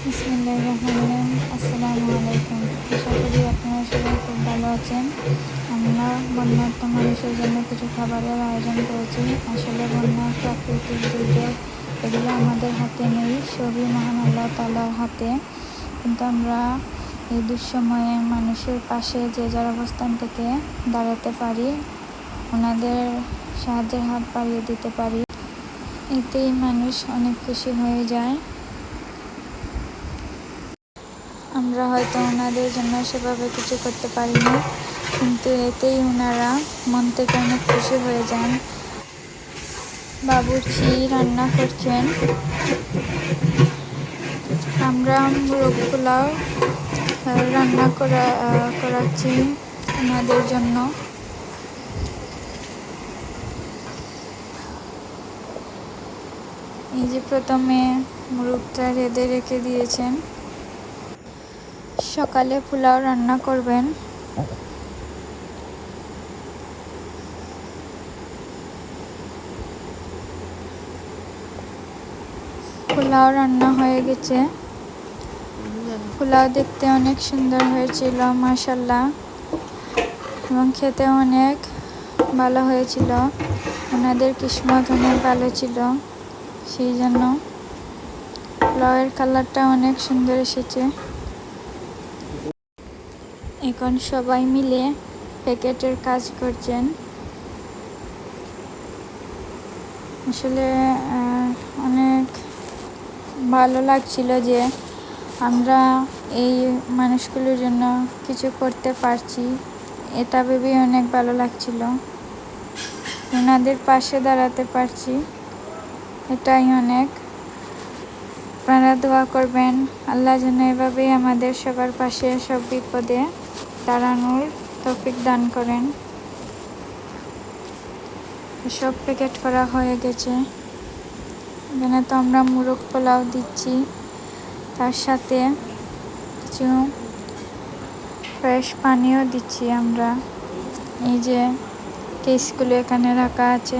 বিসমিল্লাহির রহমানির রহিম। আসসালামু আলাইকুম। আশা করি আপনারা সবাই খুব ভালো আছেন। আমরা বন্যার্ত মানুষের জন্য কিছু খাবারের আয়োজন করেছি। আসলে বন্যা প্রাকৃতিক দুর্যোগ, এগুলো আমাদের হাতে নেই, সবই মহান আল্লাহ তাআলার হাতে। কিন্তু আমরা এই দুঃসময়ে মানুষের পাশে যে যার অবস্থান থেকে দাঁড়াতে পারি, ওনাদের সাহায্যের হাত বাড়িয়ে দিতে পারি, এতেই মানুষ অনেক খুশি হয়ে যায়। আমরা হয়তো ওনাদের জন্য সেভাবে কিছু করতে পারিনি, কিন্তু এতেই ওনারা মন থেকে অনেক খুশি হয়ে যান। বাবুর্চি রান্না করছেন, আমরা মোরগ পোলাও রান্না করাচ্ছি ওনাদের জন্য। এই যে প্রথমে মোরগটা রেঁধে রেখে দিয়েছেন, সকালে পোলাও রান্না করবেন। পোলাও রান্না হয়ে গেছে। পোলাও দেখতে অনেক সুন্দর হয়েছিল মাশাআল্লাহ, এবং খেতে অনেক ভালো হয়েছিল। ওনাদের কিসমত অনেক ভালো ছিল, সেই জন্য পোলাওয়ের কালারটা অনেক সুন্দর এসেছে। এখন সবাই মিলে প্যাকেটের কাজ করছেন। আসলে অনেক ভালো লাগছিল যে আমরা এই মানুষগুলোর জন্য কিছু করতে পারছি, এটা ভেবেই অনেক ভালো লাগছিল। ওনাদের পাশে দাঁড়াতে পারছি, এটাই অনেক। আপনারা দোয়া করবেন আল্লাহ যেন এভাবেই আমাদের সবার পাশে সব বিপদে দাঁড়ানোর তৌফিক দান করেন। সব প্যাকেট করা হয়ে গেছে। এখানে তো আমরা মোরগ পোলাও দিচ্ছি, তার সাথে কিছু ফ্রেশ পানিও দিচ্ছি আমরা। এই যে কেসগুলো এখানে রাখা আছে।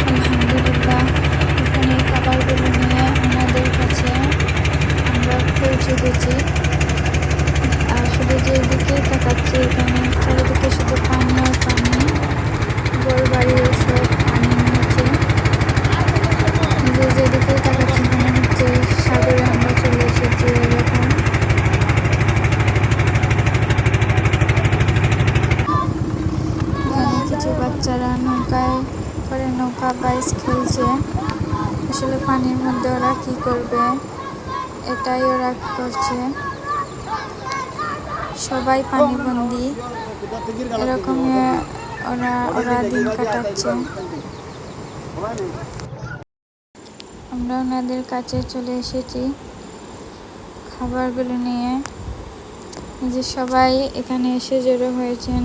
আলহামদুলিল্লাহ, এখানে খাবারগুলো নিয়ে ওনাদের কাছে আমরা পৌঁছে গেছি। আসলে যেদিকেই তাকাচ্ছি এখানে চারিদিকে শুধু পানি আর পানি, ঘর বাড়িও সব পানির নিচে। যেদিকেই তাকাচ্ছি মনে হচ্ছে সাগরে আমরা চলে এসেছি এরকম। এখানে কিছু বাচ্চারা নৌকায় করে নৌকা বাইচ খেলছে। আসলে পানির মধ্যে ওরা কি করবে, এটাই ওরা করছে। সবাই পানিবন্দি, এরকমই ওরা দিন কাটাচ্ছে। আমরা ওনাদের কাছে চলে এসেছি খাবারগুলো নিয়ে। যে সবাই এখানে এসে জড়ো হয়েছেন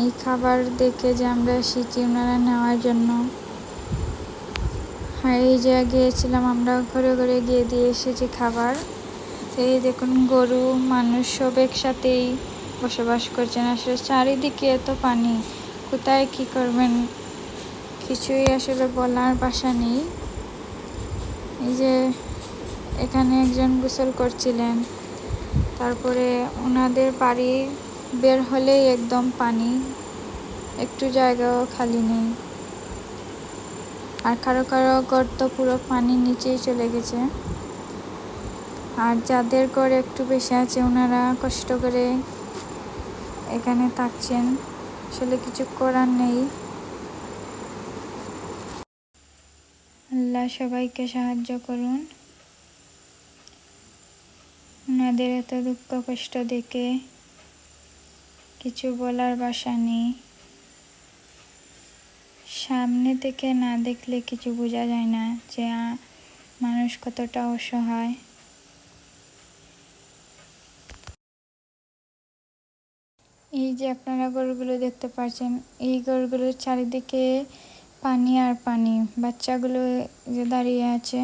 এই খাবার দেখে যে আমরা এসেছি ওনারা নেওয়ার জন্য। আর এই যে গিয়েছিলাম আমরা, ঘরে ঘরে গিয়ে দিয়ে এসেছি খাবার। সেই দেখুন গরু মানুষ সব একসাথেই বসবাস করছেন। আসলে চারিদিকে এত পানি, কোথায় কি করবেন কিছুই আসলে বলার ভাষা নেই। এই যে এখানে একজন গোসল করছিলেন, তারপরে ওনাদের বাড়ি বের হলেই একদম পানি, একটু জায়গাও খালি নেই। আর কারো কারো ঘর তো পুরো পানির নিচেই চলে গেছে। আর যাদের ঘর একটু বেশি আছে ওনারা কষ্ট করে এখানে থাকছেন, আসলে কিছু করার নেই। আল্লাহ সবাইকে সাহায্য করুন। ওনাদের এত দুঃখ কষ্ট দেখে কিছু বলার ভাষা নেই। সামনে থেকে না দেখলে কিছু বোঝা যায় না যে মানুষ কতটা অসহায়। এই যে আপনারা গরুগুলো দেখতে পাচ্ছেন, এই গরুগুলোর চারিদিকে পানি আর পানি, বাচ্চাগুলো যে দাঁড়িয়ে আছে।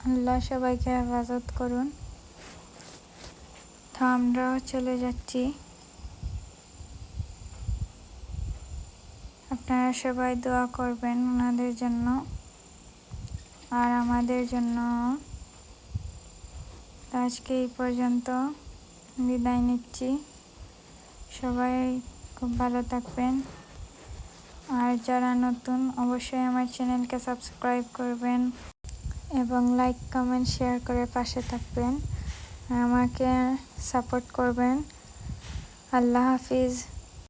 আল্লাহ সবাইকে হেফাজত করুন। তো আমরাও চলে যাচ্ছি। আপনারা সবাই দোয়া করবেন ওনাদের জন্য আর আমাদের জন্য। আজকে এই পর্যন্ত বিদায় নিচ্ছি। সবাই খুব ভালো থাকবেন। আর যারা নতুন অবশ্যই আমার চ্যানেলকে সাবস্ক্রাইব করবেন এবং লাইক কমেন্ট শেয়ার করে পাশে থাকবেন, আমাকে সাপোর্ট করবেন। আল্লাহ হাফিজ।